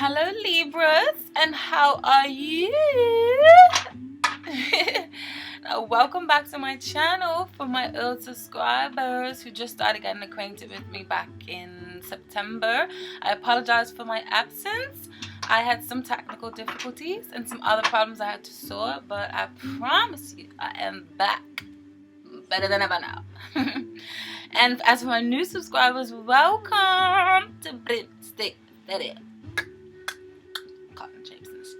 Hello Libras, and how are you? Welcome back to my channel for my old subscribers who just started getting acquainted with me back in September. I apologize for my absence. I had some technical difficulties and some other problems I had to sort, but I promise you I am back better than ever now. And as for my new subscribers, welcome to BroomstickFairy. Cotton shapes.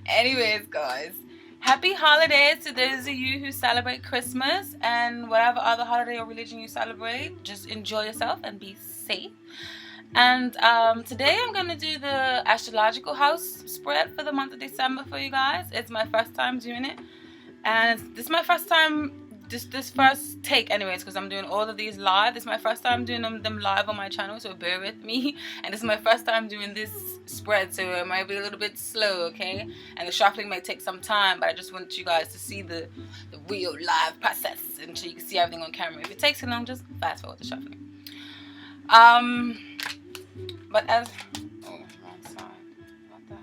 Anyways, guys, happy holidays to those of you who celebrate Christmas and whatever other holiday or religion you celebrate. Just enjoy yourself and be safe. And today I'm going to do the astrological house spread for the month of December for you guys. It's my first time doing it, and this is my first time, this first take anyways, because I'm doing all of these live. This is my first time doing them live on my channel, so bear with me. And this is my first time doing this spread, so it might be a little bit slow, okay? And the shuffling may take some time, but I just want you guys to see the real live process, and so you can see everything on camera. If it takes too long, just fast forward the shuffling. But as wrong side. What the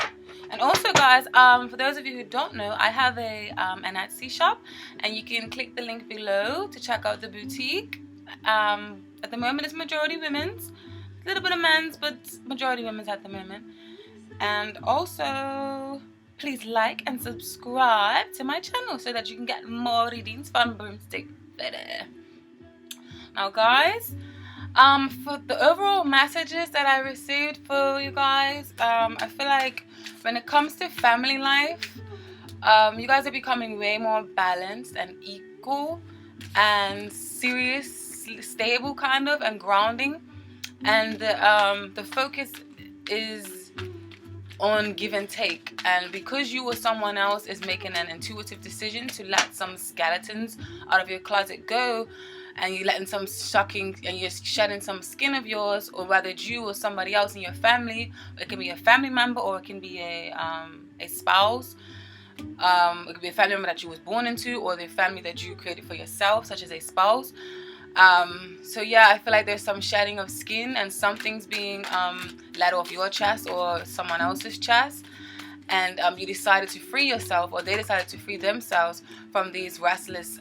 heck? And also, guys, for those of you who don't know, I have an Etsy shop, and you can click the link below to check out the boutique. At the moment, it's majority women's, a little bit of men's, but majority women's at the moment. And also, please like and subscribe to my channel so that you can get more readings from BroomstickFairy. Now, guys, for the overall messages that I received for you guys, I feel like when it comes to family life, you guys are becoming way more balanced and equal and serious, stable kind of, and grounding. And the focus is on give and take. And because you or someone else is making an intuitive decision to let some skeletons out of your closet go, and you're letting some shocking, and you're shedding some skin of yours, or whether it's you or somebody else in your family, it can be a family member, or it can be a spouse. It could be a family member that you was born into, or the family that you created for yourself, such as a spouse. So yeah, I feel like there's some shedding of skin, and something's being let off your chest or someone else's chest, and you decided to free yourself, or they decided to free themselves from these restless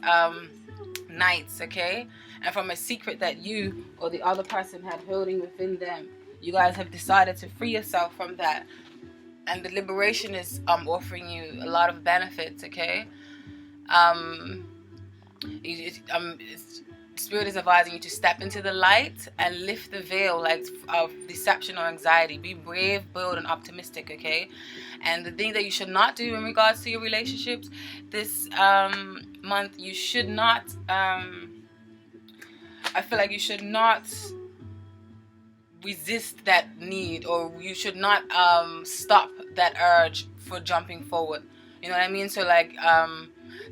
nights, okay? And from a secret that you or the other person had holding within them. You guys have decided to free yourself from that, and the liberation is offering you a lot of benefits, okay? Spirit is advising you to step into the light and lift the veil, like, of deception or anxiety. Be brave, bold, and optimistic, okay? And the thing that you should not do in regards to your relationships this month, you should not, I feel like you should not resist that need, or you should not stop that urge for jumping forward. You know what I mean? So, like,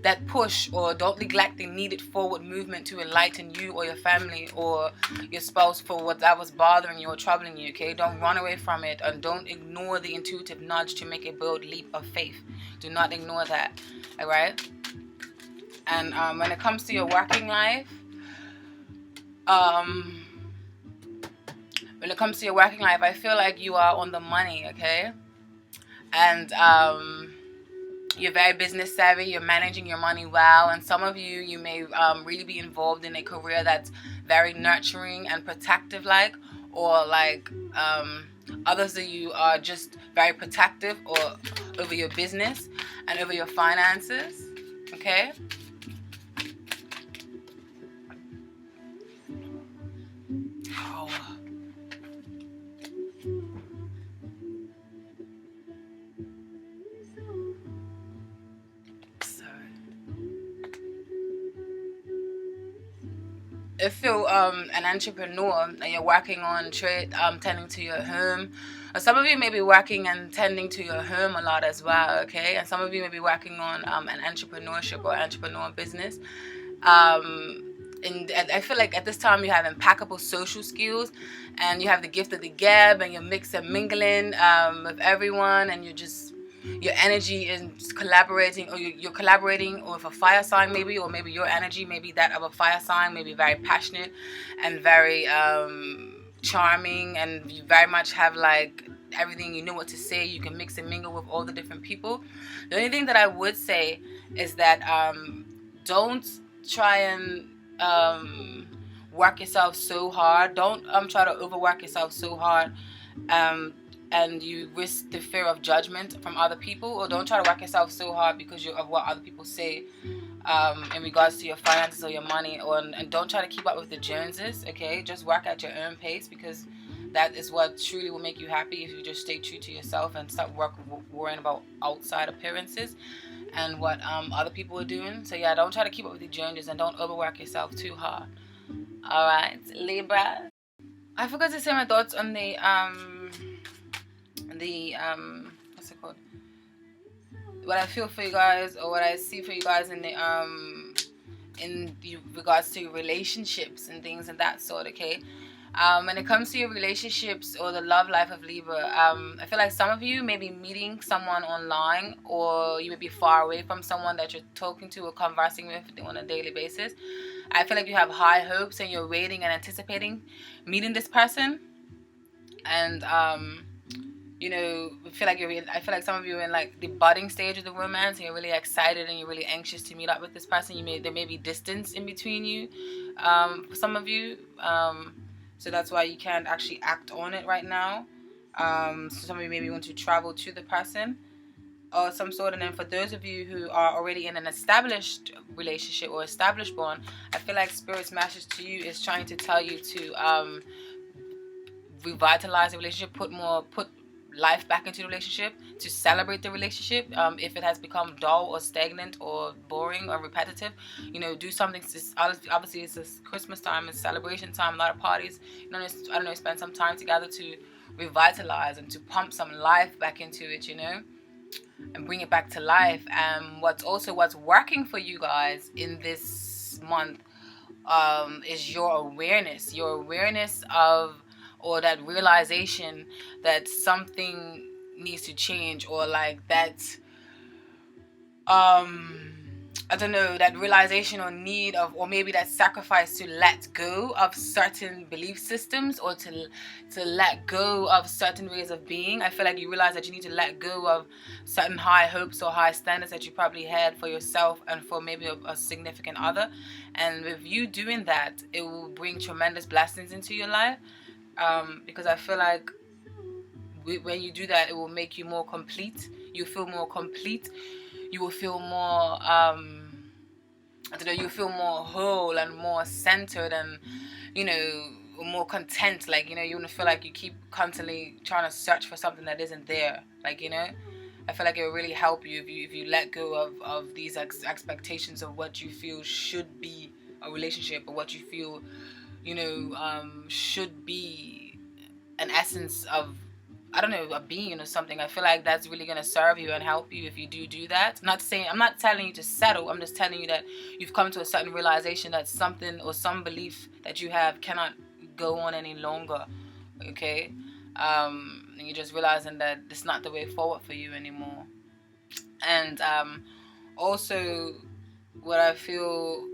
that push, or don't neglect the needed forward movement to enlighten you or your family or your spouse for whatever's bothering you or troubling you, okay? Don't run away from it, and don't ignore the intuitive nudge to make a bold leap of faith. Do not ignore that, all right? And when it comes to your working life, I feel like you are on the money, okay? And you're very business savvy, you're managing your money well, and some of you may really be involved in a career that's very nurturing and protective, like, or like others of you are just very protective or over your business and over your finances, okay? If you're an entrepreneur and you're working on trade, tending to your home, or some of you may be working and tending to your home a lot as well, okay? And some of you may be working on an entrepreneurship or entrepreneur business. And I feel like at this time you have impeccable social skills, and you have the gift of the gab, and you're mix and mingling with everyone, and your energy is collaborating, or you're collaborating with a fire sign maybe, or maybe your energy may be that of a fire sign, maybe very passionate and very charming, and you very much have like everything, you know what to say, you can mix and mingle with all the different people. The only thing that I would say is that don't try and work yourself so hard. Don't try to overwork yourself so hard and you risk the fear of judgment from other people, or don't try to work yourself so hard because of what other people say in regards to your finances or your money, and don't try to keep up with the Joneses. Okay, just work at your own pace, because that is what truly will make you happy if you just stay true to yourself and stop worrying about outside appearances and what other people are doing. So yeah, don't try to keep up with the Joneses, and don't overwork yourself too hard. All right, Libra. I forgot to say my thoughts on the what's it called? What I feel for you guys, or what I see for you guys in regards to relationships and things of that sort. Okay. When it comes to your relationships or the love life of Libra, I feel like some of you may be meeting someone online, or you may be far away from someone that you're talking to or conversing with on a daily basis. I feel like you have high hopes and you're waiting and anticipating meeting this person, and you know, I feel like some of you are in like the budding stage of the romance, and you're really excited and you're really anxious to meet up with this person. There may be distance in between you, for some of you. So that's why you can't actually act on it right now. So some of you maybe want to travel to the person or some sort. And then for those of you who are already in an established relationship or established bond, I feel like Spirit's message to you is trying to tell you to revitalize the relationship, put life back into the relationship, to celebrate the relationship. If it has become dull or stagnant or boring or repetitive, you know, do something. Obviously it's this Christmas time, it's celebration time, a lot of parties, you know, I don't know, spend some time together to revitalize and to pump some life back into it, you know, and bring it back to life. And what's working for you guys in this month is your awareness of, or that realization that something needs to change, or like that I don't know, that realization or need of, or maybe that sacrifice to let go of certain belief systems, or to let go of certain ways of being. I feel like you realize that you need to let go of certain high hopes or high standards that you probably had for yourself and for maybe a significant other. And with you doing that, it will bring tremendous blessings into your life. Because I feel like when you do that, it will make you more complete. You feel more complete. You will feel more, you feel more whole and more centered, and, you know, more content. Like, you know, you won't feel like you keep constantly trying to search for something that isn't there. Like, you know, I feel like it will really help you if you let go of these expectations of what you feel should be a relationship, or what you feel, you know, should be an essence of, I don't know, a being or something. I feel like that's really going to serve you and help you if you do that. I'm not telling you to settle. I'm just telling you that you've come to a certain realization that something or some belief that you have cannot go on any longer. Okay? And you're just realizing that it's not the way forward for you anymore. And also, what I feel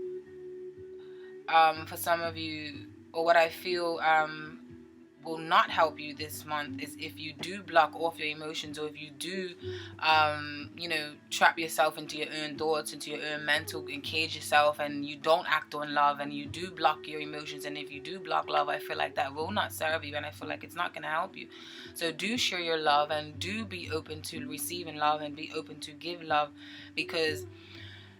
for some of you, or what I feel will not help you this month, is if you do block off your emotions, or if you do you know, trap yourself into your own thoughts, into your own mental, and cage yourself, and you don't act on love, and you do block your emotions. And if you do block love, I feel like that will not serve you, and I feel like it's not going to help you. So do share your love, and do be open to receiving love, and be open to give love, because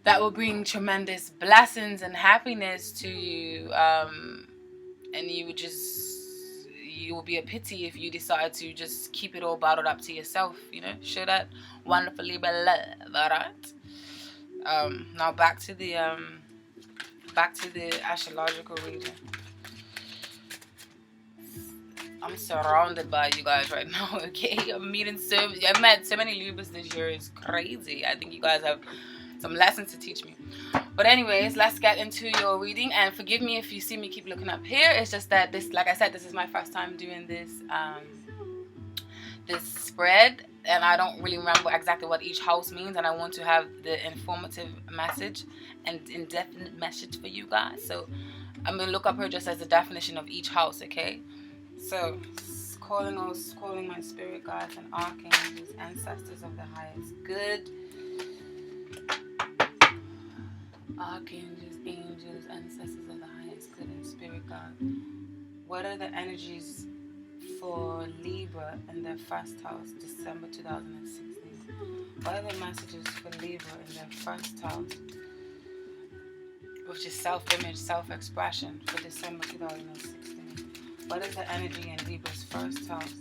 that will bring tremendous blessings and happiness to you. And you will be a pity if you decide to just keep it all bottled up to yourself, you know. Show that wonderfully love, alright? Now back to the astrological reading. I'm surrounded by you guys right now, okay? I've met so many Libras this year. It's crazy. I think you guys have some lessons to teach me. But anyways, let's get into your reading. And forgive me if you see me keep looking up here. It's just that this, like I said, this is my first time doing this this spread, and I don't really remember exactly what each house means, and I want to have the informative message and indefinite message for you guys. So I'm gonna look up here just as the definition of each house, okay? So, calling my spirit guides and archangels, ancestors of the highest good, archangels, angels, ancestors of the highest good, and spirit guides. What are the energies for Libra in their first house, December 2016? What are the messages for Libra in their first house, which is self-image, self-expression, for December 2016? What is the energy in Libra's first house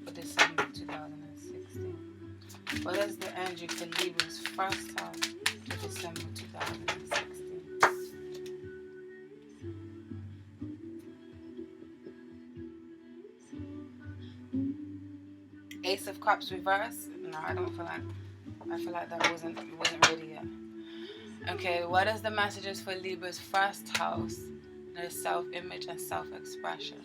for December 2016? What is the energy for Libra's first house for December 2016? Ace of Cups reverse? No, I feel like that wasn't ready yet. Okay, what is the messages for Libra's first house? Their self-image and self-expression.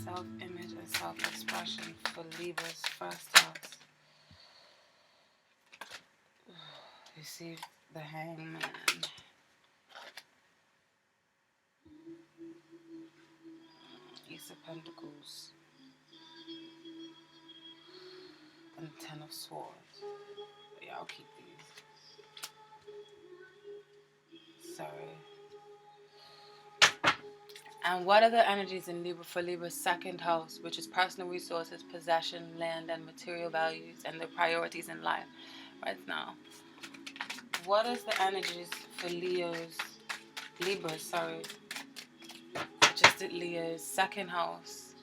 Self-image and self-expression for Libra's first house. You see the Hangman. Ace of Pentacles. And Ten of Swords. Yeah, I'll keep these. Sorry. And what are the energies in Libra for Libra's second house, which is personal resources, possession, land, and material values, and their priorities in life right now? What is the energies for Libra, which is Leo's second house,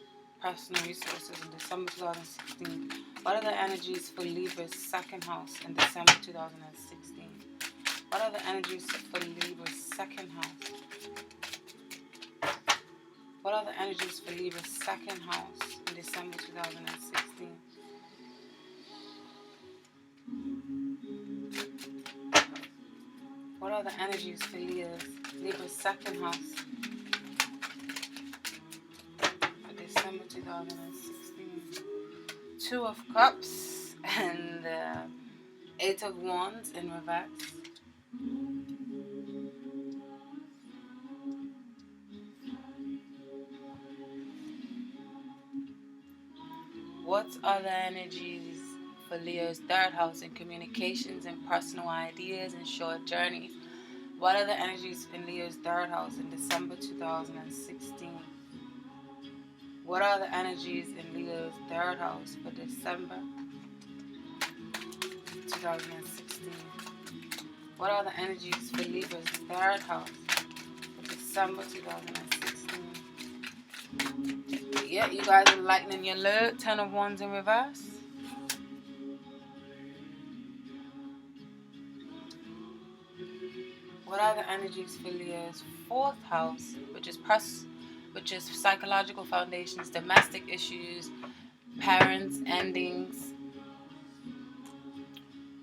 personal resources in December 2016? What are the energies for Libra's second house in December 2016? What are the energies for Libra's second house? What are the energies for Libra's second house in December 2016? What are the energies for Libra's second house for December 2016? Two of Cups and Eight of Wands in reverse. What are the energies for Leo's third house in communications and personal ideas and short journeys? What are the energies in Leo's third house in December 2016? What are the energies in Leo's third house for December 2016? What are the energies for Libra's third house for December 2016? Yeah, you guys are lightening your load. Ten of Wands in reverse. What are the energies for Leo's fourth house, which is psychological foundations, domestic issues, parents, endings?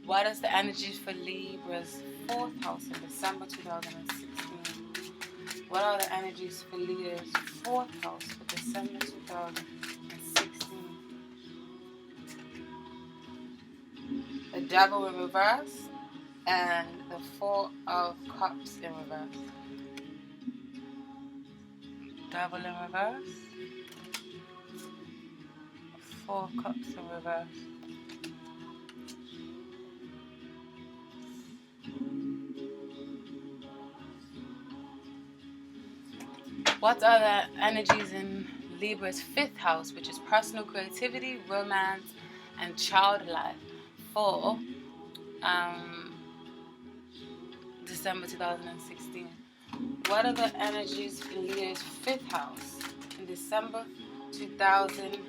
What is the energies for Libra's fourth house in December 2016? What are the energies for Leo's fourth house for December 2016? The Devil in reverse and the Four of Cups in reverse. Devil in reverse. Four of Cups in reverse. What are the energies in Libra's fifth house, which is personal creativity, romance, and child life for December 2016? What are the energies in Leo's fifth house in December 2016?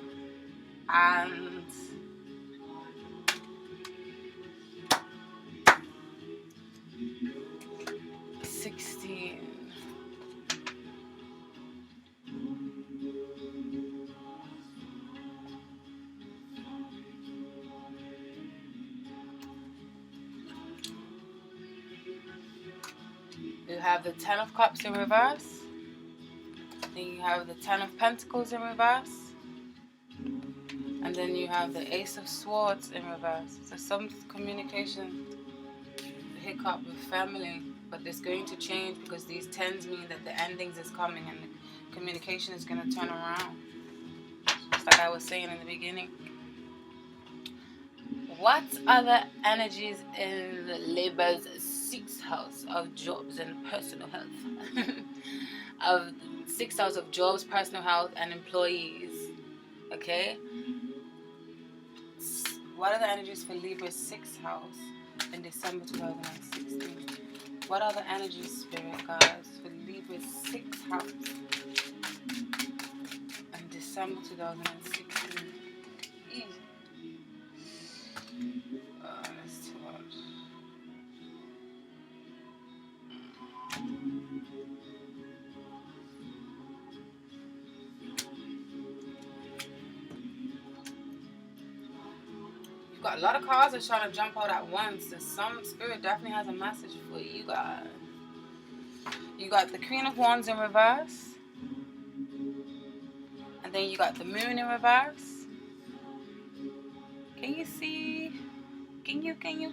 You have the Ten of Cups in reverse. Then you have the Ten of Pentacles in reverse. And then you have the Ace of Swords in reverse. So some communication hiccup with family, but it's going to change because these tens mean that the endings is coming and the communication is going to turn around. Just like I was saying in the beginning. What other energies in the Libra's 6th house of jobs and personal health? Of 6th house of jobs, personal health, and employees. Okay? What are the energies for Libra's 6th house in December 2016? What are the energies, Spirit guys, for Libra's 6th house in December 2016? That's too much. You've got a lot of cards that's trying to jump out at once. So some Spirit definitely has a message for you guys. You got the Queen of Wands in reverse. And then you got the Moon in reverse. Can you see? Can you see?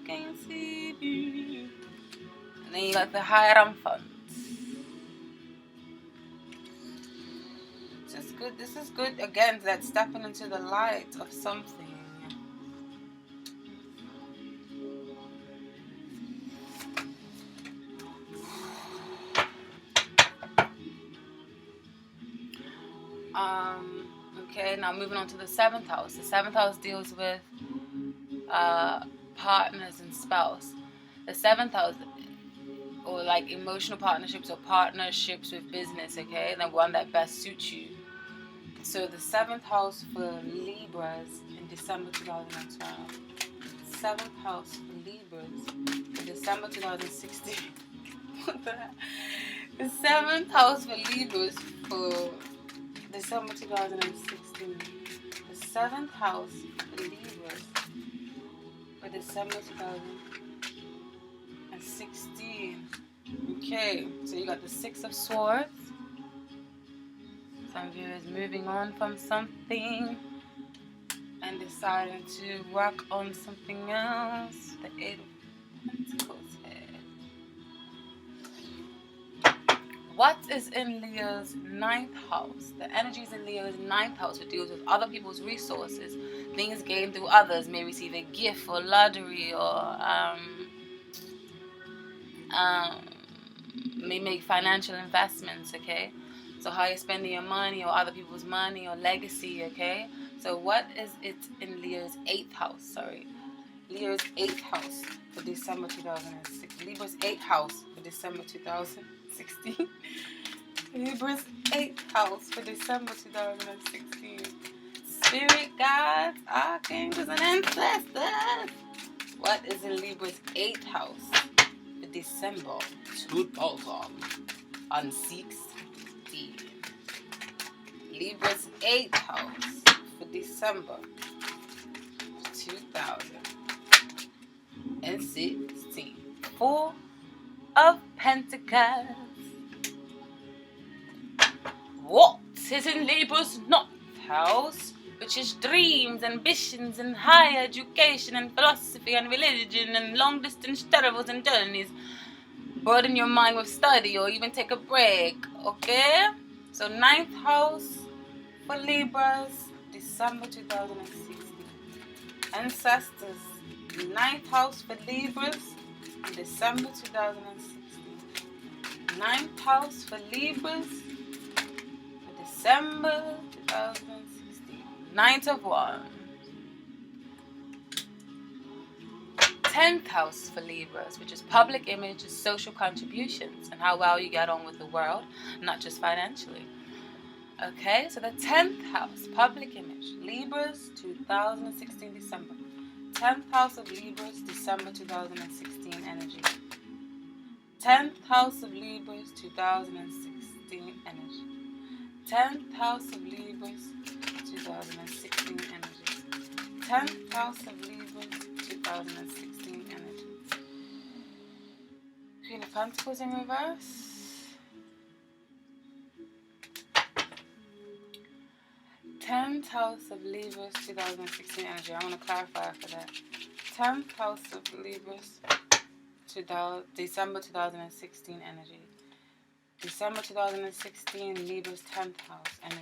And then you got the Hierophant. This is good. This is good. Again, that's stepping into the light of something. Okay, now moving on to the 7th house. The 7th house deals with partners and spouse. The 7th house, or like emotional partnerships or partnerships with business, okay? The one that best suits you. So the 7th house for Libras in December 2012. 7th house for Libras in December 2016. What the heck? The 7th house for Libras for December 2016. The 7th house for Libras for December 2016. Okay, so you got the 6 of Swords. Some viewers moving on from something and deciding to work on something else. The 8 of Pentacles here. What is in Leo's 9th house? The energies in Leo's 9th house, which deals with other people's resources, things gained through others, may receive a gift or lottery, or may make financial investments, okay? So how you're spending your money or other people's money or legacy, okay? So what is it in Leo's 8th house? Sorry. Leo's 8th house for December 2006. Libra's 8th house for December 2016. Libra's 8th house for December 2016. Spirit guides, archangels, and ancestors. What is in Libra's 8th house for December 2016? Libra's 8th house for December 2016. 4 of Pentacles. What is in Libra's 9th house, which is dreams, ambitions, and higher education, and philosophy, and religion, and long-distance travels and journeys? Burden your mind with study, or even take a break, okay? So 9th house for Libras, December 2016. Ancestors, 9th house for Libras, December 2016. 9th house for Libras, December 2016. 9th of Wands. 10th house for Libras, which is public image, social contributions, and how well you get on with the world, not just financially. Okay, so the 10th house, public image, Libras, 2016 December. 10th house of Libras, December 2016 energy. 10th house of Libras, 2016 energy. 10th house of Libras, 2016 energy. 10th house of Libras, 2016 energy. Queen of Pentacles in reverse. 10th 10th house of Libras 2016 energy. I want to clarify for that. 10th house of Libras December 2016 energy. December 2016 Libras 10th house energy.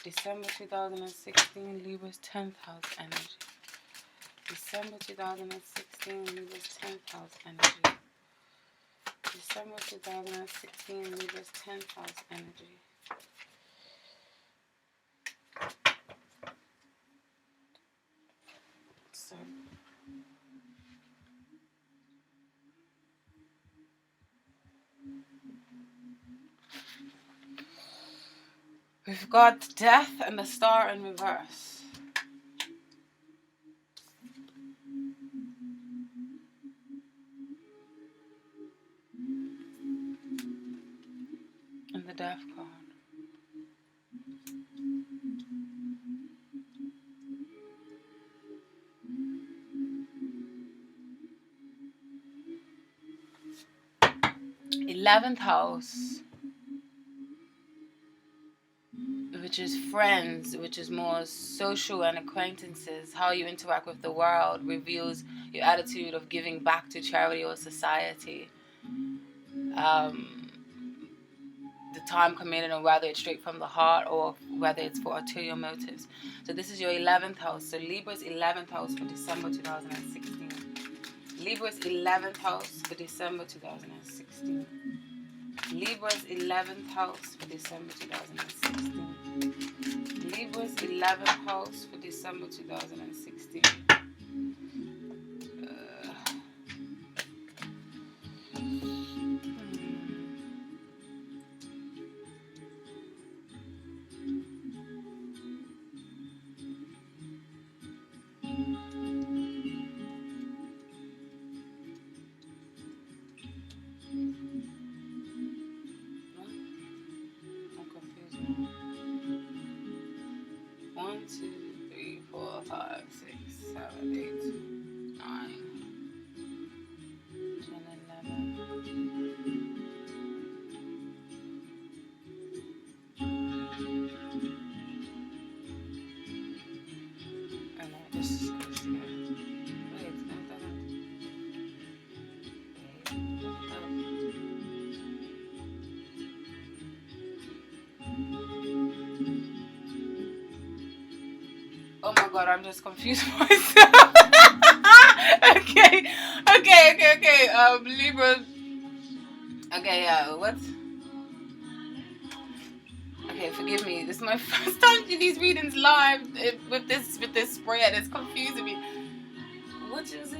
December 2016 Libras 10th house energy. December 2016 Libras 10th house energy. December 2016 Libras 10th house energy. So we've got death and the star in reverse. And the death card. Eleventh house, which is friends, which is more social and acquaintances. How you interact with the world reveals your attitude of giving back to charity or society. The time committed, and whether it's straight from the heart or whether it's for ulterior motives. So this is your 11th house. So Libra's 11th house for December 2016. Libra's 11th house for December 2016. Libra's 11th house for December 2016. Libra's 11th house for December 2016. One, two, three, four, five, six, seven, 8, 9, 10, 11. I know, this is close together. Wait, no, that Oh my god, I'm just confused myself. Okay. Libra. Okay, yeah, what? Okay, forgive me. This is my first time to these readings live with this spread. It's confusing me. What is it?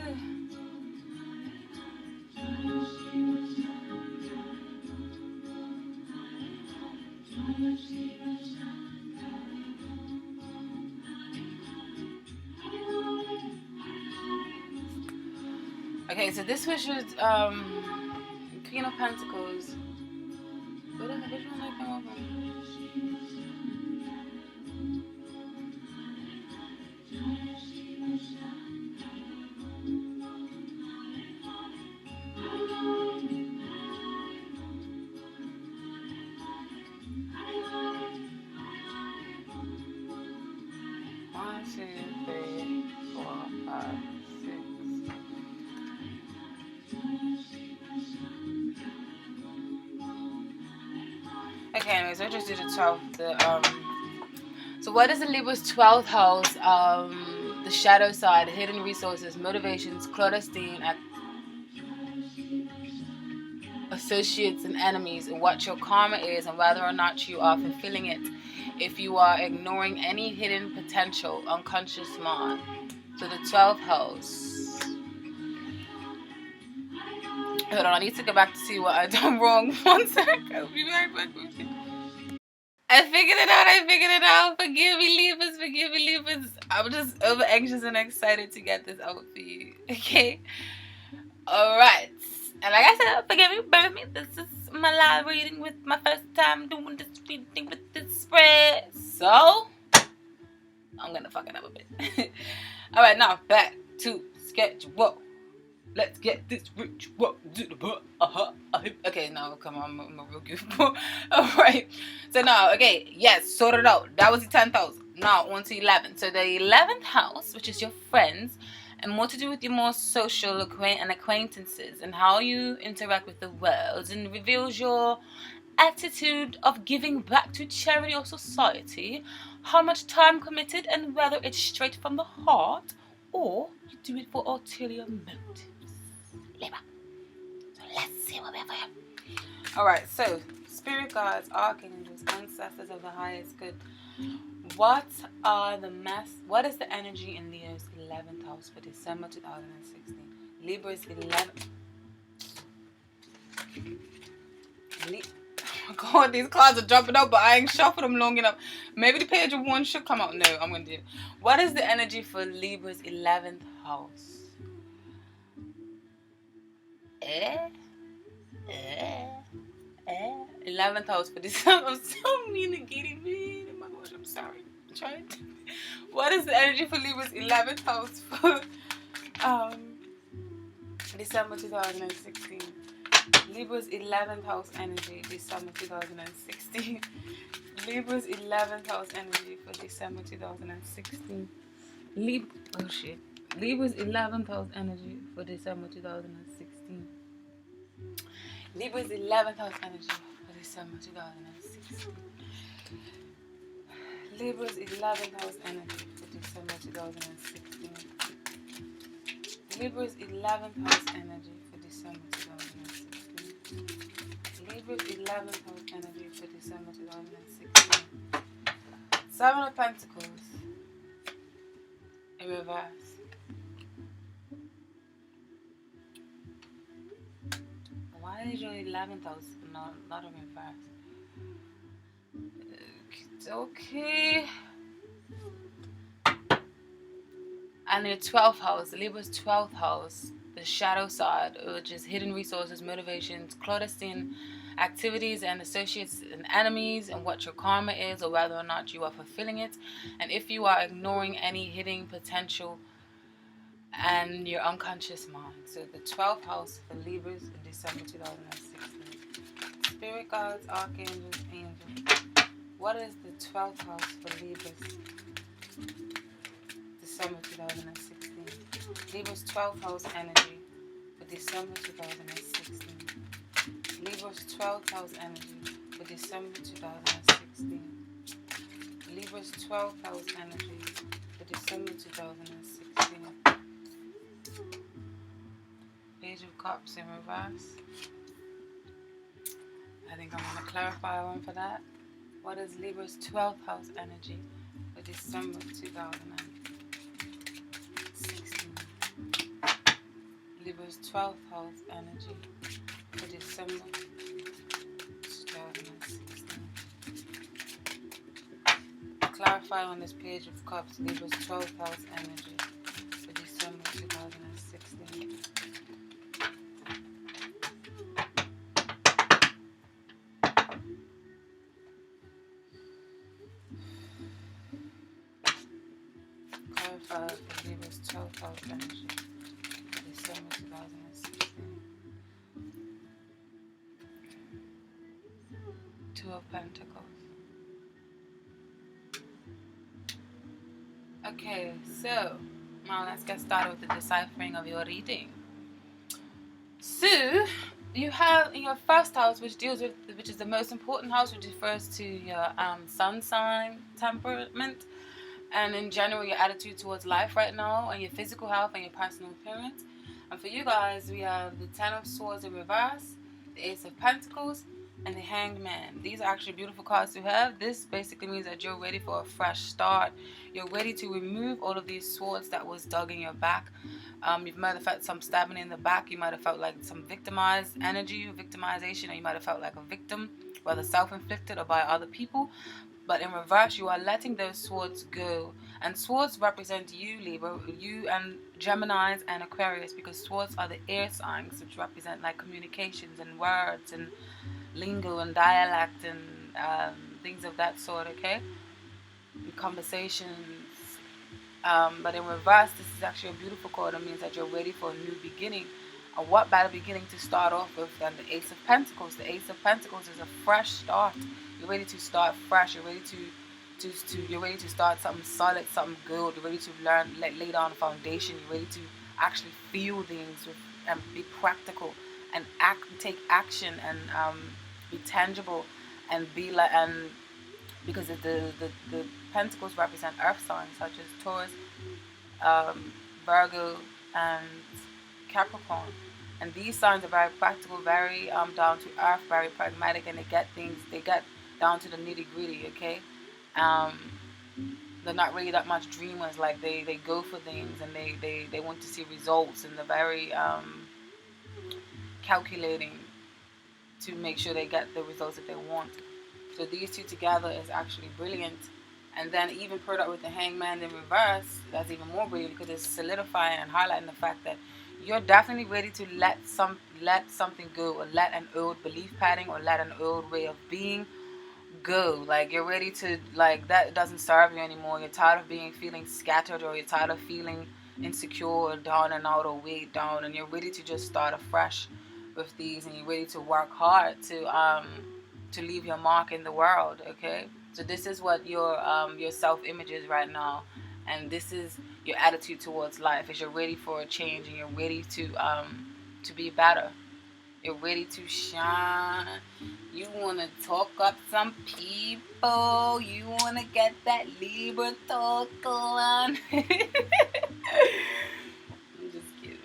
Okay, so this was your Queen of Pentacles. What the which one I come over? One, two, three, four, five, six. Okay, anyways, I just did the 12th. So what is the Libra's 12th house? The shadow side, hidden resources, motivations, clandestine, associates and enemies, and what your karma is and whether or not you are fulfilling it. If you are ignoring any hidden potential, unconscious mind. So the 12th house. Hold on, I need to go back to see what I done wrong. One sec. I'll be right back with you. I figured it out. Forgive me, Libras. I'm just over anxious and excited to get this out for you. Okay? Alright. And like I said, forgive me, bear with me. This is my live reading with my first time doing this reading with this spread. So, I'm gonna fuck it up a bit. Alright, now back to schedule. let's get this rich. Okay, now come on, I'm a real goofball. Alright, so now, okay, yes, sort it out. That was the 10th house. Now, on to 11. So the 11th house, which is your friends, and more to do with your more social and acquaintances and how you interact with the world, and reveals your attitude of giving back to charity or society, how much time committed, and whether it's straight from the heart or you do it for ulterior motives. Libra. So let's see what we have here. Alright, so spirit guides, archangels, ancestors of the highest good. What is the energy in Leo's 11th house for December 2016? Libra's 11th. Oh God, these cards are jumping out, but I ain't shuffled them long enough. Maybe the page of one should come out. No, I'm going to do it. What is the energy for Libra's 11th house? 11th house for December. I'm so mean and giddy, man. Oh my gosh, I'm sorry. I'm trying to. What is the energy for Libra's 11th house for December 2016? Libra's 11th house energy, December 2016. Libra's 11th house energy for December 2016. Libra's 11th house energy for December 2016. Libra's 11th house energy for December 2016. Libra's 11th house energy for December 2016. Libra's 11th house energy for December 2016. Libra's 11th house energy for December 2016. Seven of Pentacles in reverse. Why is your 11th house not in reverse? Okay. And your 12th house, Libra's 12th house, the shadow side, which is hidden resources, motivations, clandestine activities and associates and enemies, and what your karma is, or whether or not you are fulfilling it, and if you are ignoring any hidden potential and your unconscious mind. So the 12th house for Libras in December 2016. Spirit guides, archangels, angels. What is the 12th house for Libras? December 2016. Libra's 12th house energy for December 2016. Libra's 12th house energy for December 2016. Libra's 12th house energy for December 2016. Page of Cups in reverse. I think I'm going to clarify one for that. What is Libra's 12th house energy for December 2016? Libra's 12th house energy for December 2016. Clarify on this page of cups Libra's 12th house energy for December 2016. Clarify for Libra's 12th house energy for December 2016. Two of Pentacles. Okay, so now let's get started with the deciphering of your reading. So you have in your first house, which is the most important house, which refers to your sun sign temperament, and in general your attitude towards life right now, and your physical health and your personal appearance. And for you guys, we have the 10 of Swords in reverse, the Ace of Pentacles, and the Hanged Man. These are actually beautiful cards to have. This basically means that you're ready for a fresh start. You're ready to remove all of these swords that was dug in your back. You might have felt some stabbing in the back. You might have felt like some victimized energy, victimization, or you might have felt like a victim, whether self-inflicted or by other people. But in reverse, you are letting those swords go. And swords represent you, Libra, you and Geminis and Aquarius, because swords are the air signs, which represent like communications and words and lingo and dialect and things of that sort, okay? And conversations. But in reverse, this is actually a beautiful card. It means that you're ready for a new beginning. what better beginning to start off with than the Ace of Pentacles? The Ace of Pentacles is a fresh start. You're ready to start fresh. You're ready you're ready to start something solid, something good. You're ready to learn, lay down a foundation. You're ready to actually feel things and be practical and take action and be tangible and be like because the Pentacles represent earth signs such as Taurus, Virgo, and Capricorn. And these signs are very practical, very down to earth, very pragmatic, and they get down to the nitty gritty, okay? They're not really that much dreamers. Like they go for things and they want to see results, and they're very calculating to make sure they get the results that they want. So these two together is actually brilliant. And then even paired up with the Hangman in reverse, that's even more brilliant because it's solidifying and highlighting the fact that you're definitely ready to let something go, or let an old belief pattern, or let an old way of being go. Like you're ready to, like, that doesn't serve you anymore. You're tired of feeling scattered, or you're tired of feeling insecure or down and out or weighed down, and you're ready to just start afresh with these, and you're ready to work hard to leave your mark in the world. Okay, so this is what your self-image is right now, and this is your attitude towards life. Is you're ready for a change, and you're ready to be better. You're ready to shine. You want to talk up some people. You want to get that Libra talk on. I'm just kidding.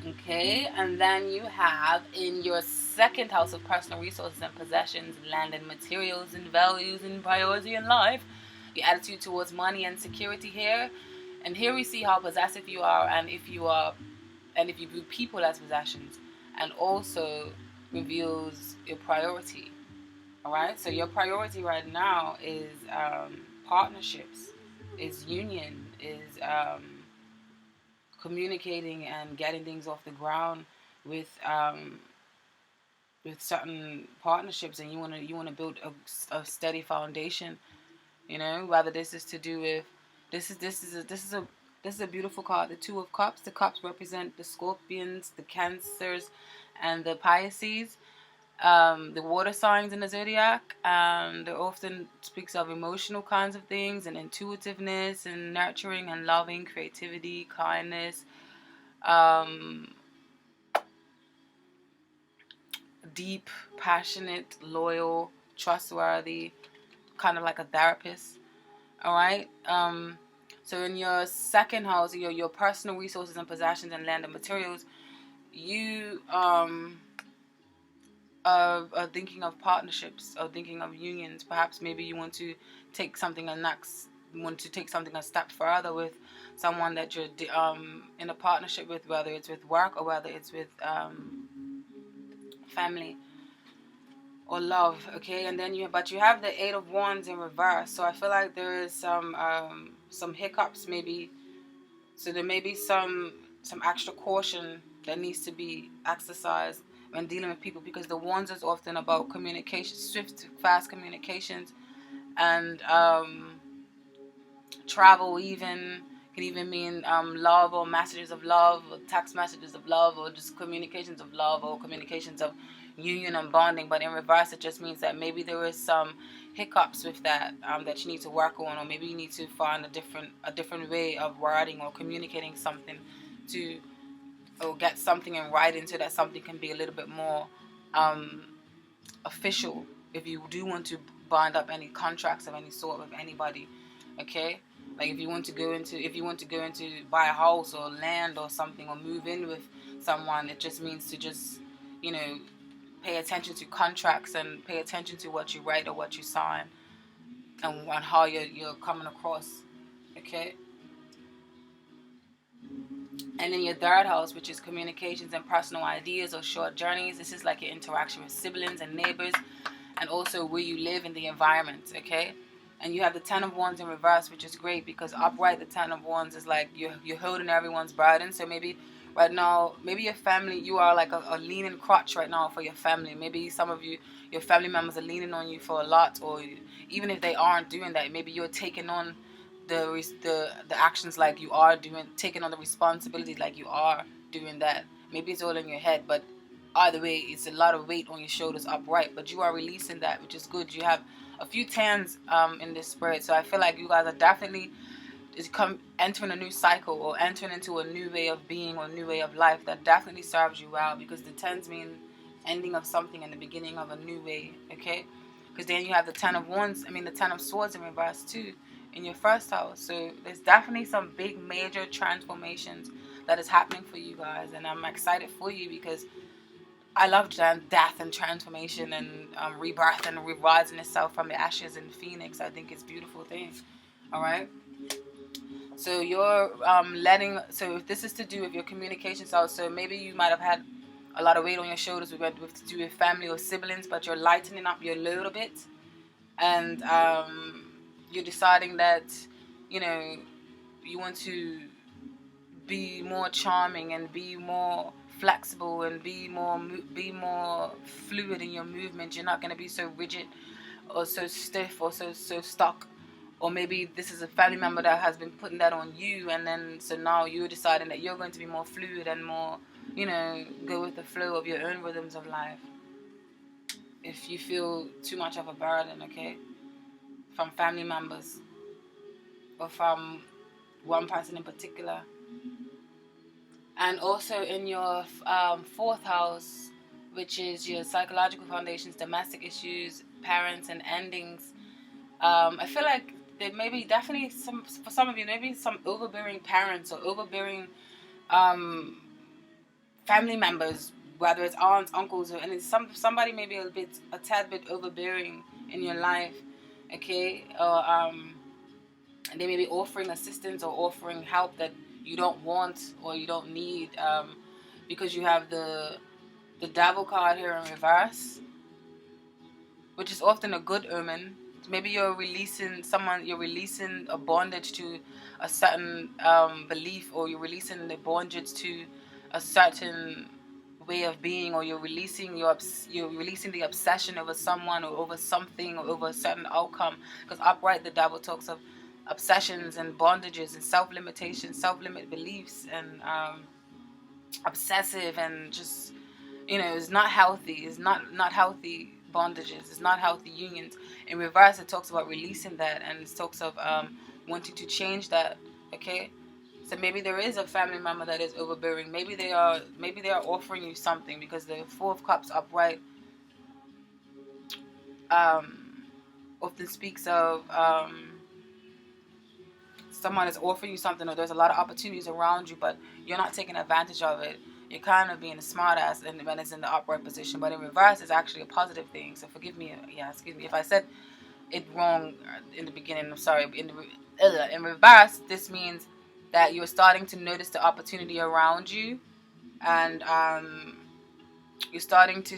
Okay, and then you have in your second house of personal resources and possessions, land and materials and values and priority in life, your attitude towards money and security here. And here we see how possessive you are, and if you view people as possessions, and also reveals your priority. All right, so your priority right now is partnerships, is union, is communicating and getting things off the ground with certain partnerships, and you want to build a steady foundation. You know, whether this is to do with this is a beautiful card, the Two of Cups. The cups represent the Scorpions, the Cancers, and the Pisces, the water signs in the zodiac. It often speaks of emotional kinds of things, and intuitiveness, and nurturing, and loving, creativity, kindness, deep, passionate, loyal, trustworthy, kind of like a therapist. All right. So in your second house, your personal resources and possessions and land and materials, you are thinking of partnerships, or thinking of unions. Perhaps maybe you want to take something a step further with someone that you're in a partnership with, whether it's with work or whether it's with family or love. Okay, and then you have the Eight of Wands in reverse. So I feel like there is some hiccups maybe. So there may be some extra caution that needs to be exercised when dealing with people, because the Wands is often about communication, swift, fast communications, and travel even can even mean love, or messages of love, or text messages of love, or just communications of love, or communications of union and bonding. But in reverse, it just means that maybe there is some hiccups with that that you need to work on, or maybe you need to find a different way of wording or communicating something or get something in writing, so that something can be a little bit more official if you do want to bind up any contracts of any sort with anybody. Okay, like if you want to go into buy a house or land or something, or move in with someone, it just means to just, you know, pay attention to contracts and pay attention to what you write or what you sign, and how you're coming across. Okay. And in your third house, which is communications and personal ideas or short journeys, this is like your interaction with siblings and neighbors, and also where you live in the environment. Okay. And you have the Ten of Wands in reverse, which is great, because upright, the Ten of Wands is like you're holding everyone's burden. So maybe right now, maybe your family, you are like a leaning crutch right now for your family. Maybe some of your family members are leaning on you for a lot, or even if they aren't doing that, maybe you're taking on the actions like you are doing, taking on the responsibility like you are doing that maybe it's all in your head, but either way, it's a lot of weight on your shoulders upright, but you are releasing that, which is good. You have a few tens in this spirit, so I feel like you guys are definitely entering a new cycle, or entering into a new way of being, or a new way of life that definitely serves you well, because the tens mean ending of something and the beginning of a new way, okay? Because then you have the ten of swords in reverse too in your first house. So there's definitely some big major transformations that is happening for you guys, and I'm excited for you because I love death and transformation and rebirth and rising itself from the ashes and phoenix. I think it's a beautiful thing. All right. So you're so if this is to do with your communication style, so maybe you might have had a lot of weight on your shoulders with to do with family or siblings, but you're lightening up your load a bit, and you're deciding that, you know, you want to be more charming and be more flexible and be more fluid in your movement. You're not going to be so rigid or so stiff or so stuck. Or maybe this is a family member that has been putting that on you, and then so now you're deciding that you're going to be more fluid and more, you know, go with the flow of your own rhythms of life. If you feel too much of a burden, okay, from family members or from one person in particular. And also in your fourth house, which is your psychological foundations, domestic issues, parents, and endings. I feel like there may be definitely for some of you, maybe some overbearing parents or overbearing family members, whether it's aunts, uncles, and it's somebody maybe a tad bit overbearing in your life, okay, or they may be offering assistance or offering help that you don't want or you don't need, because you have the devil card here in reverse, which is often a good omen. Maybe you're releasing a bondage to a certain belief, or you're releasing the bondage to a certain way of being, or you're releasing the obsession over someone or over something or over a certain outcome. Because upright, the devil talks of obsessions and bondages and self-limitation, self-limit beliefs, and obsessive, and just, you know, it's not healthy. It's not healthy bondages. It's not healthy unions. In reverse, it talks about releasing that, and it talks of wanting to change that. Okay, so maybe there is a family member that is overbearing. Maybe they are offering you something, because the Four of Cups upright often speaks of someone is offering you something, or there's a lot of opportunities around you, but you're not taking advantage of it. You're kind of being a smartass when it's in the upright position, but in reverse, it's actually a positive thing. So excuse me if I said it wrong in the beginning. I'm sorry. In reverse, this means that you're starting to notice the opportunity around you, and you're starting to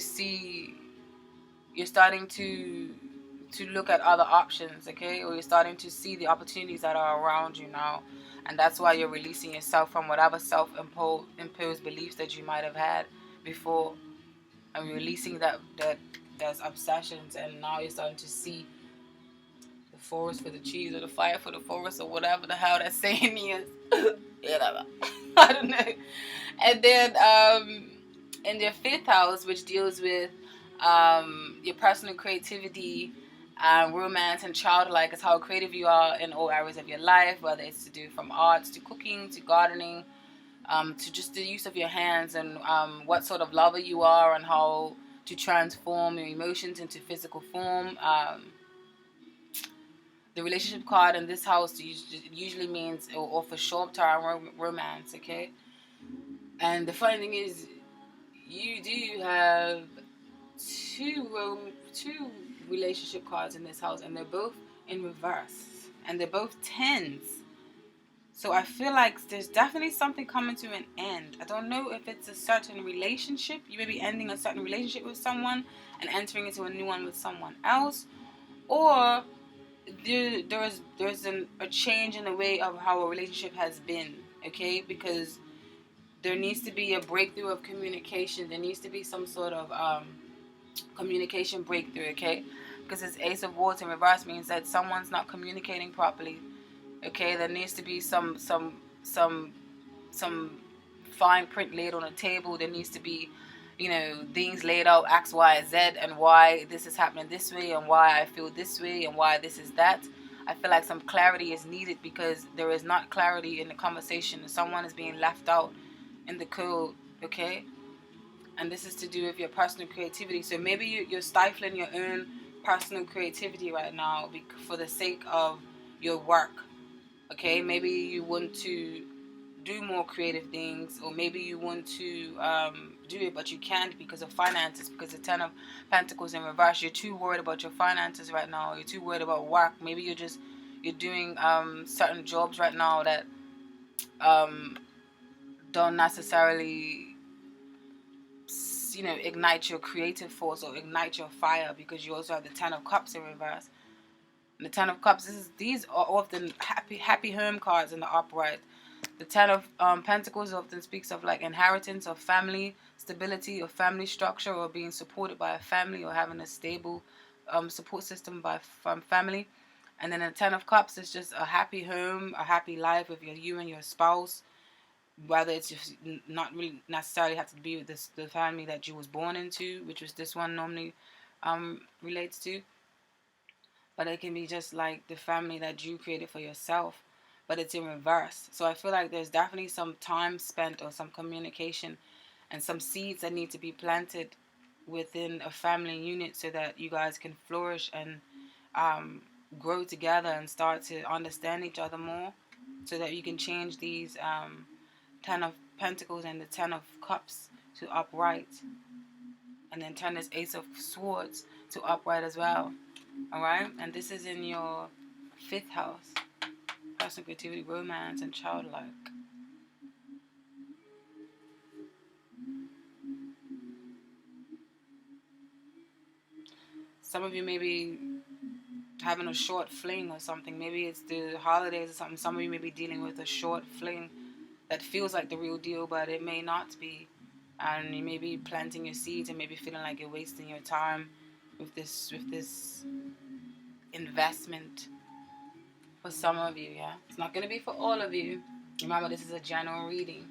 look at other options, okay? Or you're starting to see the opportunities that are around you now. And that's why you're releasing yourself from whatever self-imposed beliefs that you might have had before. And you're releasing that there's obsessions, and now you're starting to see the forest for the trees, or the fire for the forest, or whatever the hell that saying is. I don't know. And then in your fifth house, which deals with your personal creativity, romance, and childlike, is how creative you are in all areas of your life, whether it's to do from arts to cooking to gardening, to just the use of your hands, and what sort of lover you are, and how to transform your emotions into physical form. The relationship card in this house usually means, or for short-term romance, okay? And the funny thing is, you do have two relationship cards in this house, and they're both in reverse, and they're both tens. So I feel like there's definitely something coming to an end. I don't know if it's a certain relationship. You may be ending a certain relationship with someone and entering into a new one with someone else, or there's a change in the way of how a relationship has been, okay? Because there needs to be a breakthrough of communication. There needs to be some sort of communication breakthrough, okay? Because this Ace of Wands in reverse means that someone's not communicating properly, okay? There needs to be some fine print laid on a table. There needs to be, you know, things laid out, X, Y, Z, and why this is happening this way, and why I feel this way, and why this is that. I feel like some clarity is needed because there is not clarity in the conversation. Someone is being left out in the code, okay? And this is to do with your personal creativity. So maybe you're stifling your own personal creativity right now for the sake of your work, okay? Maybe you want to do more creative things, or maybe you want to do it but you can't because of finances, because the Ten of Pentacles in reverse. You're too worried about your finances right now. You're too worried about work. Maybe you're doing certain jobs right now that don't necessarily, you know, ignite your creative force or ignite your fire, because you also have the Ten of Cups in reverse. And the Ten of Cups, these are often happy home cards in the upright. The Ten of Pentacles often speaks of like inheritance of family stability or family structure, or being supported by a family, or having a stable support system from family. And then the Ten of Cups is just a happy home, a happy life with you and your spouse. Whether it's just not really necessarily have to be with the family that you was born into, which was this one normally relates to. But it can be just like the family that you created for yourself, but it's in reverse. So I feel like there's definitely some time spent or some communication and some seeds that need to be planted within a family unit so that you guys can flourish and grow together and start to understand each other more, so that you can change these Ten of Pentacles and the Ten of Cups to upright, and then turn this Ace of Swords to upright as well. Alright, and this is in your 5th house. Personal creativity, romance, and childlike. Some of you may be having a short fling or something. Maybe it's the holidays or something. Some of you may be dealing with a short fling that feels like the real deal, but it may not be. And you may be planting your seeds and maybe feeling like you're wasting your time with this investment. For some of you, yeah. It's not going to be for all of you. Remember, this is a general reading.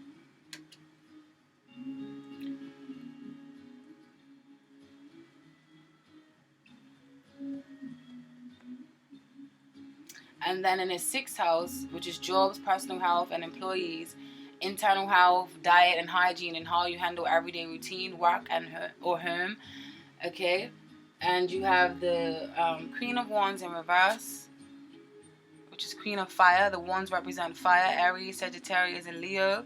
And then in his 6th house, which is jobs, personal health, and employees, internal health, diet, and hygiene, and how you handle everyday routine, work, and home. Okay? And you have the Queen of Wands in reverse, which is Queen of Fire. The wands represent fire, Aries, Sagittarius, and Leo.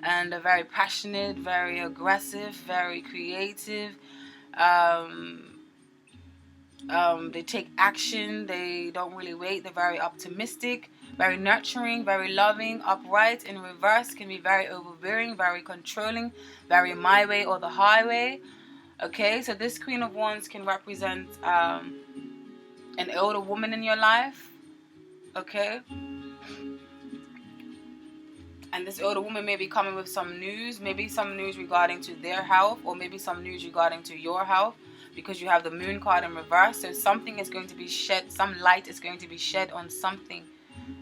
And they're very passionate, very aggressive, very creative. They take action. They don't really wait. They're very optimistic, very nurturing, very loving. Upright in reverse can be very overbearing, very controlling, very my way or the highway. Okay, so this Queen of Wands can represent an older woman in your life. Okay, and this older woman may be coming with some news, maybe some news regarding to their health, or maybe some news regarding to your health, because you have the Moon card in reverse. So something is going to be shed, some light is going to be shed on something.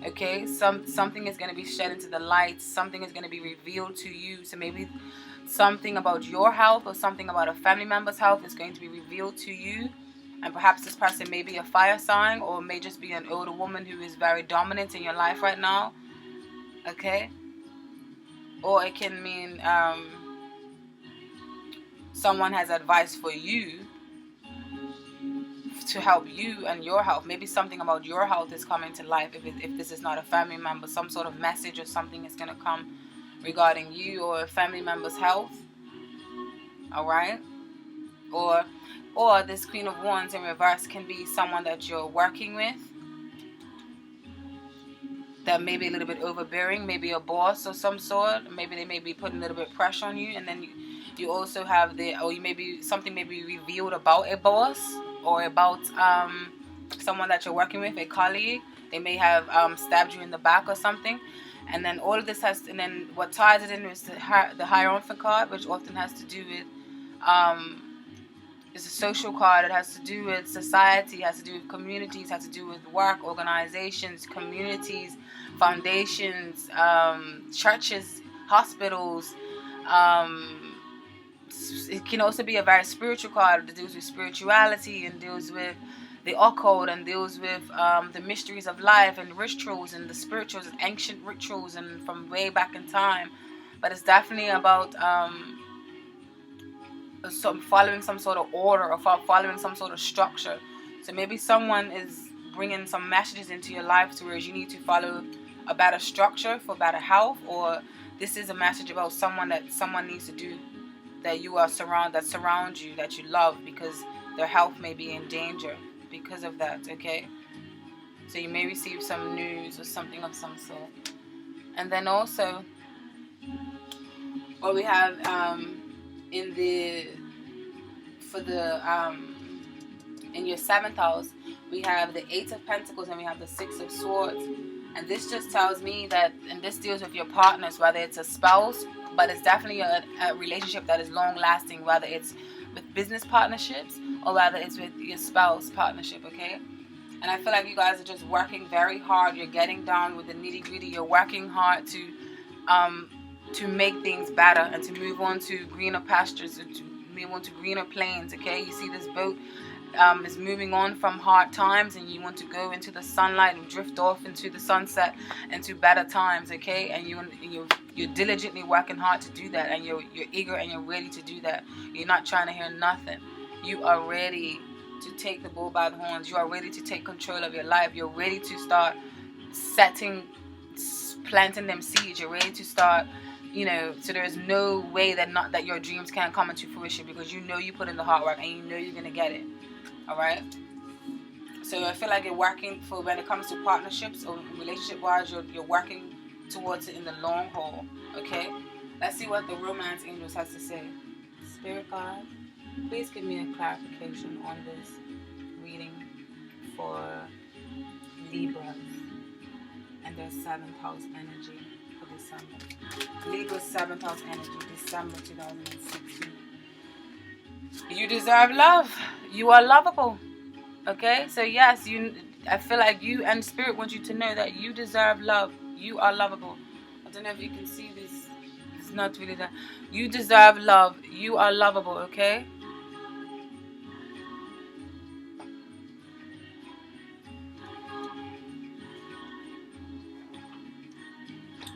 Okay, something is going to be shed into the light, something is going to be revealed to you. So maybe something about your health or something about a family member's health is going to be revealed to you. And perhaps this person may be a fire sign, or may just be an older woman who is very dominant in your life right now. Okay, or it can mean someone has advice for you to help you and your health. Maybe something about your health is coming to life. If this is not a family member, some sort of message or something is going to come regarding you or a family member's health. All right, or this Queen of Wands in reverse can be someone that you're working with that may be a little bit overbearing, maybe a boss of some sort. Maybe they may be putting a little bit of pressure on you. And then you also have something may be revealed about a boss, or about someone that you're working with, a colleague. They may have stabbed you in the back or something. And then all of this and then what ties it in is the Hierophant card, which often has to do with it's a social card. It has to do with society, has to do with communities, has to do with work, organizations, communities, foundations, churches, hospitals, It can also be a very spiritual card that deals with spirituality and deals with the occult and deals with the mysteries of life and rituals and the spirituals and ancient rituals and from way back in time. But it's definitely about following some sort of order or following some sort of structure. So maybe someone is bringing some messages into your life to where you need to follow a better structure for better health, or this is a message about someone that someone needs to do that you are surround you, that you love, because their health may be in danger because of that. Okay, so you may receive some news or something of some sort. And then also what we have in your 7th house, we have the 8 of Pentacles and we have the 6 of Swords. And this just tells me that, and this deals with your partners, whether it's a spouse, but it's definitely a relationship that is long lasting, whether it's with business partnerships or whether it's with your spouse partnership, okay? And I feel like you guys are just working very hard. You're getting down with the nitty gritty. You're working hard to make things better and to move on to greener pastures and to move on to greener plains, okay? You see this boat is moving on from hard times, and you want to go into the sunlight and drift off into the sunset and to better times, okay? And you're diligently working hard to do that, and you're eager and you're ready to do that. You're not trying to hear nothing. You are ready to take the bull by the horns. You are ready to take control of your life. You're ready to start planting them seeds. You're ready to start, so there's no way that your dreams can't come into fruition, because you know you put in the hard work and you know you're going to get it. All right. So I feel like you're working for, when it comes to partnerships or relationship wise, you're working towards it in the long haul. Okay. Let's see what the romance angels has to say. Spirit guide, please give me a clarification on this reading for Libra and their 7th house energy for December. Libra's 7th house energy, December 2016. You deserve love. You are lovable. Okay? So yes, I feel like you and Spirit want you to know that you deserve love. You are lovable. I don't know if you can see this. It's not really that. You deserve love. You are lovable, okay?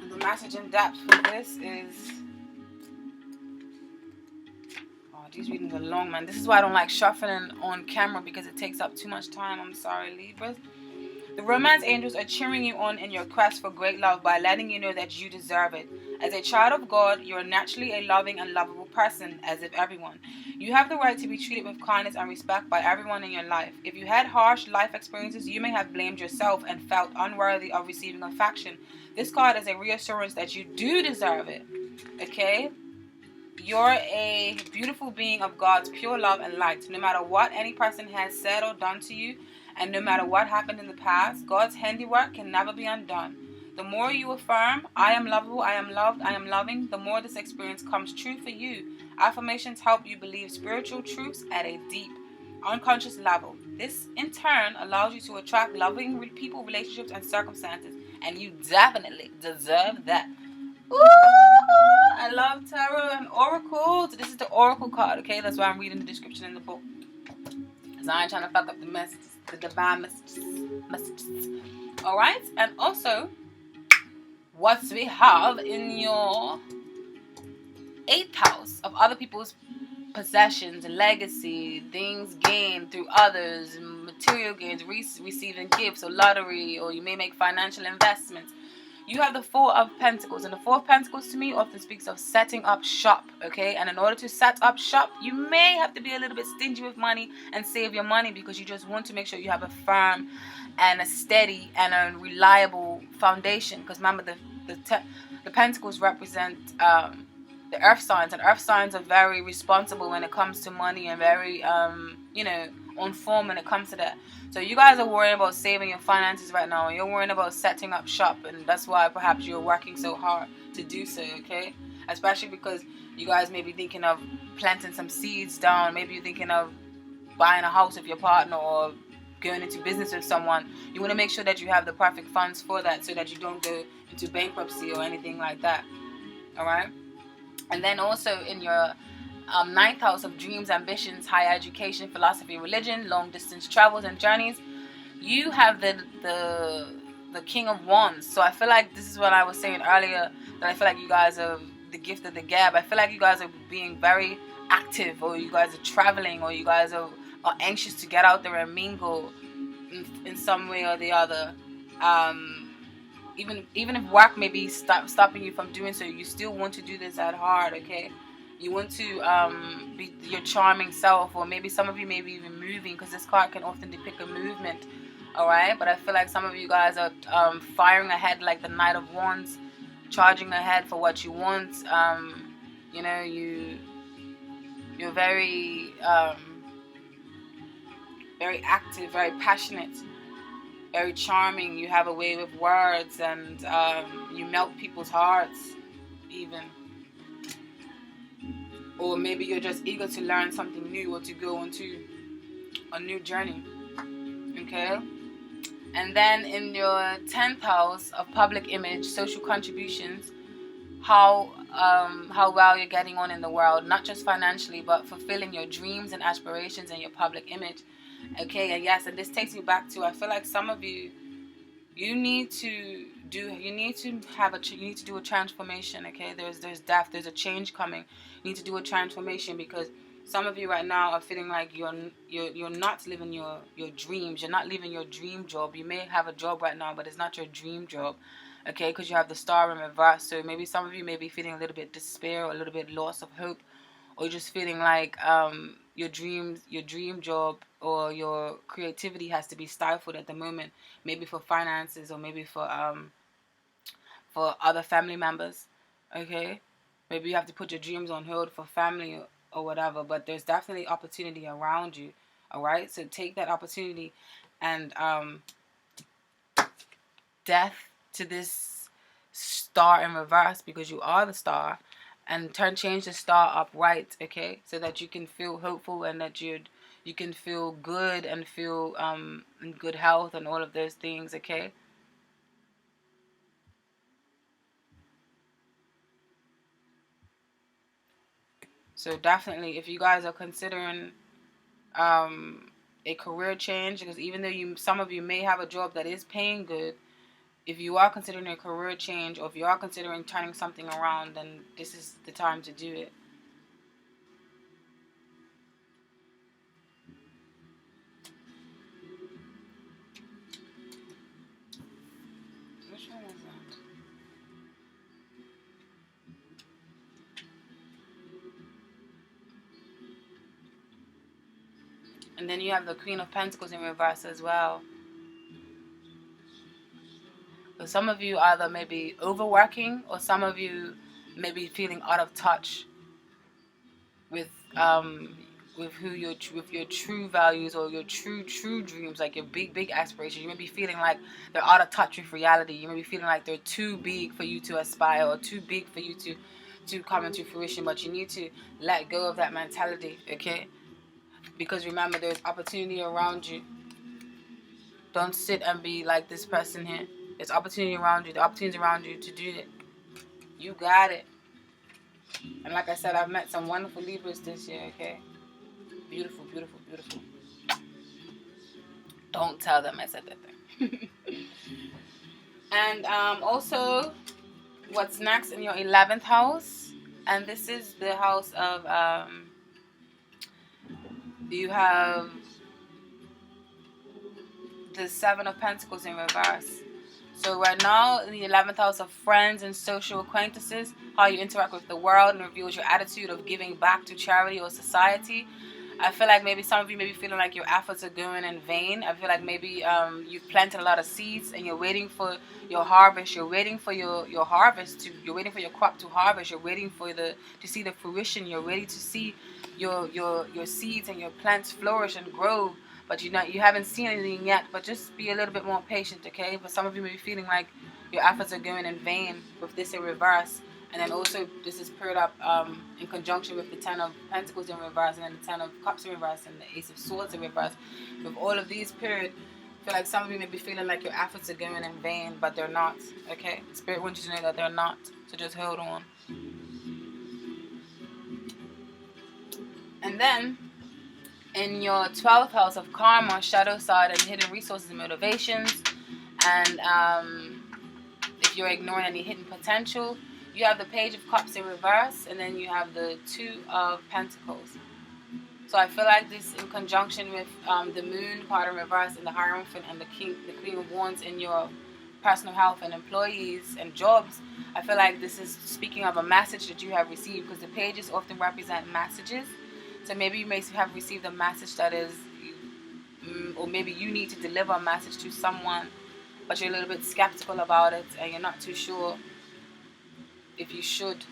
And the message in depth for this is... these readings are long, man. This is why I don't like shuffling on camera, because it takes up too much time. I'm sorry, Libras. The romance angels are cheering you on in your quest for great love by letting you know that you deserve it. As a child of God, you are naturally a loving and lovable person, as if everyone. You have the right to be treated with kindness and respect by everyone in your life. If you had harsh life experiences, you may have blamed yourself and felt unworthy of receiving affection. This card is a reassurance that you do deserve it. Okay? You're a beautiful being of God's pure love and light. No matter what any person has said or done to you, and no matter what happened in the past, God's handiwork can never be undone. The more you affirm, I am lovable, I am loved, I am loving, the more this experience comes true for you. Affirmations help you believe spiritual truths at a deep, unconscious level. This, in turn, allows you to attract loving people, relationships, and circumstances. And you definitely deserve that. Ooh, I love tarot and oracle. So this is the oracle card, okay? That's why I'm reading the description in the book. Because I ain't trying to fuck up the messages, the divine messages. Alright? And also, what we have in your 8th house of other people's possessions, legacy, things gained through others, material gains, receiving gifts or lottery, or you may make financial investments. You have the 4 of Pentacles, and the 4 of Pentacles to me often speaks of setting up shop, okay? And in order to set up shop, you may have to be a little bit stingy with money and save your money, because you just want to make sure you have a firm and a steady and a reliable foundation. Because remember, the Pentacles represent the earth signs, and earth signs are very responsible when it comes to money and very, on form when it comes to that. So you guys are worrying about saving your finances right now, and you're worrying about setting up shop, and that's why perhaps you're working so hard to do so, okay? Especially because you guys may be thinking of planting some seeds down. Maybe you're thinking of buying a house with your partner or going into business with someone. You want to make sure that you have the perfect funds for that, so that you don't go into bankruptcy or anything like that. All right? And then also in your ninth house of dreams, ambitions, higher education, philosophy, religion, long distance travels and journeys, you have the King of Wands. So I feel like this is what I was saying earlier, that I feel like you guys are the gift of the gab. I feel like you guys are being very active, or you guys are traveling, or you guys are anxious to get out there and mingle in some way or the other. Even if work may be stopping you from doing so, you still want to do this at heart, okay? You want to be your charming self, or maybe some of you may be even moving, because this card can often depict a movement, all right? But I feel like some of you guys are firing ahead like the Knight of Wands, charging ahead for what you want. You know, you're very very active, very passionate, very charming. You have a way with words, and you melt people's hearts even. Or maybe you're just eager to learn something new, or to go into a new journey, okay? And then in your 10th house of public image, social contributions, how well you're getting on in the world, not just financially, but fulfilling your dreams and aspirations and your public image, okay? And yes, and this takes me back to, I feel like some of you, you need to do a transformation, okay? There's death, there's a change coming. You need to do a transformation, because some of you right now are feeling like you're not living your dreams. You're not living your dream job. You may have a job right now, but it's not your dream job, okay? Because you have the Star in reverse. So maybe some of you may be feeling a little bit despair, or a little bit loss of hope, or just feeling like your dream job, or your creativity has to be stifled at the moment, maybe for finances, or maybe for other family members, okay? Maybe you have to put your dreams on hold for family, or whatever, but there's definitely opportunity around you, all right? So take that opportunity and death to this star in reverse, because you are the star, and change the star upright, okay? So that you can feel hopeful, and that you can feel good, and feel in good health, and all of those things, okay? So definitely, if you guys are considering a career change, because even though some of you may have a job that is paying good, if you are considering a career change, or if you are considering turning something around, then this is the time to do it. Which one is that? And then you have the Queen of Pentacles in reverse as well. So some of you either maybe overworking, or some of you may be feeling out of touch with with your true values, or your true dreams, like your big aspirations. You may be feeling like they're out of touch with reality. You may be feeling like they're too big for you to aspire, or too big for you to come into fruition. But you need to let go of that mentality, okay? Because remember, there's opportunity around you. Don't sit and be like this person here. There's opportunity around you. The opportunities around you to do it. You got it. And like I said, I've met some wonderful Libras this year, okay? Beautiful, beautiful, beautiful. Don't tell them I said that thing. And also, what's next in your 11th house? And this is the house of, you have the Seven of Pentacles in reverse. So right now, in the 11th house of friends and social acquaintances, how you interact with the world, and reveals your attitude of giving back to charity or society. I feel like maybe some of you may be feeling like your efforts are going in vain. I feel like maybe you've planted a lot of seeds, and you're waiting for your harvest. You're waiting for your harvest you're waiting for your crop to harvest. You're waiting for to see the fruition. You're ready to see your seeds and your plants flourish and grow. But you haven't seen anything yet. But just be a little bit more patient, okay? But some of you may be feeling like your efforts are going in vain with this in reverse. And then also, this is paired up in conjunction with the Ten of Pentacles in reverse, and then the Ten of Cups in reverse, and the Ace of Swords in reverse. With all of these paired, I feel like some of you may be feeling like your efforts are going in vain, but they're not, okay? Spirit wants you to know that they're not, so just hold on. And then in your 12th house of karma, shadow side, and hidden resources and motivations, and if you're ignoring any hidden potential, you have the Page of Cups in reverse, and then you have the Two of Pentacles. So I feel like this, in conjunction with the Moon card in reverse and the Hierophant and the Queen of Wands in your personal health and employees and jobs, I feel like this is speaking of a message that you have received, because the pages often represent messages. So maybe you may have received a message that is, or maybe you need to deliver a message to someone, but you're a little bit skeptical about it and you're not too sure if you should.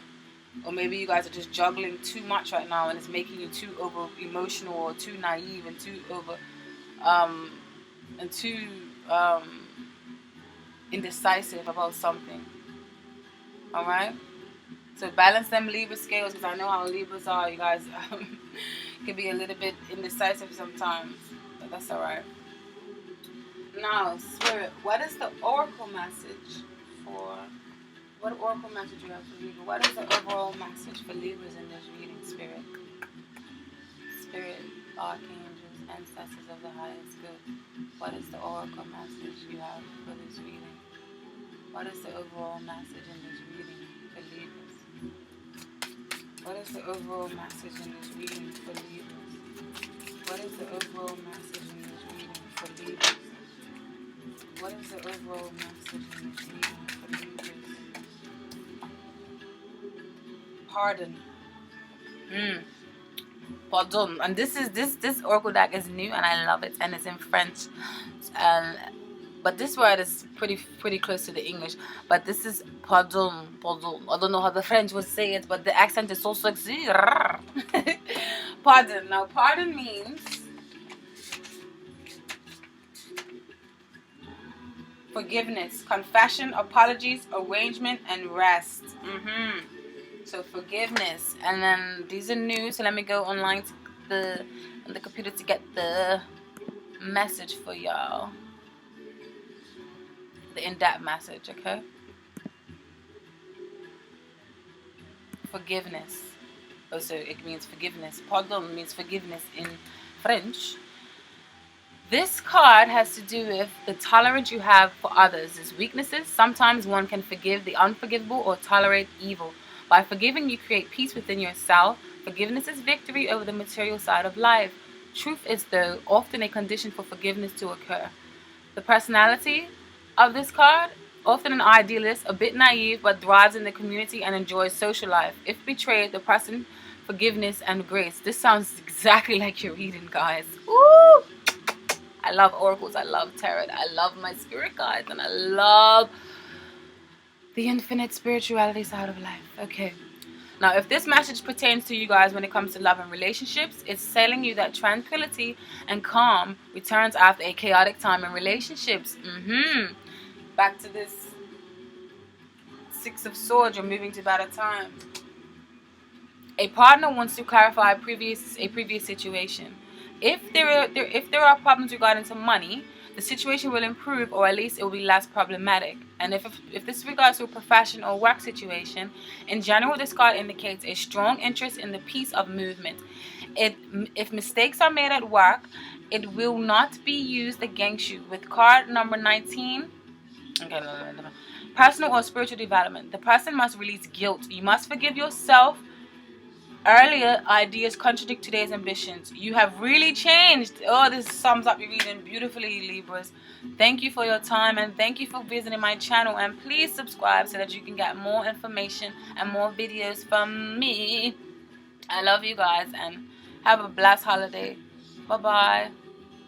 Or maybe you guys are just juggling too much right now and it's making you too over emotional or too naive and too over indecisive about something. Alright? So balance them Libra scales, because I know how Libras are. You guys can be a little bit indecisive sometimes, but that's alright. Now, Spirit, what is the Oracle message for... What Oracle message you have for Libra? What is the overall message for Libras in this reading, Spirit? Spirit, archangels, ancestors of the highest good. What is the Oracle message you have for this reading? What is the overall message in this reading for Libras? What is the overall message in this reading for Libras? What is the overall message in this reading for Libras? What is the overall message in this reading for Libras? Pardon. Pardon. And this oracle deck is new and I love it, and it's in French. But this word is pretty close to the English. But this is pardon. I don't know how the French would say it, but the accent is so sexy. Pardon. Now, pardon means forgiveness, confession, apologies, arrangement, and rest. So forgiveness. And then these are new, so let me go online to the computer to get the message for y'all. The in-depth message, okay? Forgiveness. Also, it means forgiveness. Pardon means forgiveness in French. This card has to do with the tolerance you have for others' weaknesses. Sometimes one can forgive the unforgivable or tolerate evil. By forgiving, you create peace within yourself. Forgiveness is victory over the material side of life. Truth is, though, often a condition for forgiveness to occur. The personality of this card, often an idealist, a bit naive, but thrives in the community and enjoys social life. If betrayed, the person, forgiveness and grace. This sounds exactly like your reading, guys. Woo! I love oracles, I love tarot, I love my spirit guides, and I love the infinite spirituality side of life. Okay. Now, if this message pertains to you guys when it comes to love and relationships, it's telling you that tranquility and calm returns after a chaotic time in relationships. Back to this Six of Swords, you're moving to better times. A partner wants to clarify a previous situation. If there are problems regarding to money, the situation will improve, or at least it will be less problematic. And if this regards to a profession or work situation, in general, this card indicates a strong interest in the peace of movement. If mistakes are made at work, it will not be used against you. With card number 19, okay, no. Personal or spiritual development. The person must release guilt. You must forgive yourself. Earlier ideas contradict today's ambitions. You have really changed. Oh, this sums up your reading beautifully, Libras. Thank you for your time, and thank you for visiting my channel. And please subscribe so that you can get more information and more videos from me. I love you guys, and have a blessed holiday. Bye-bye.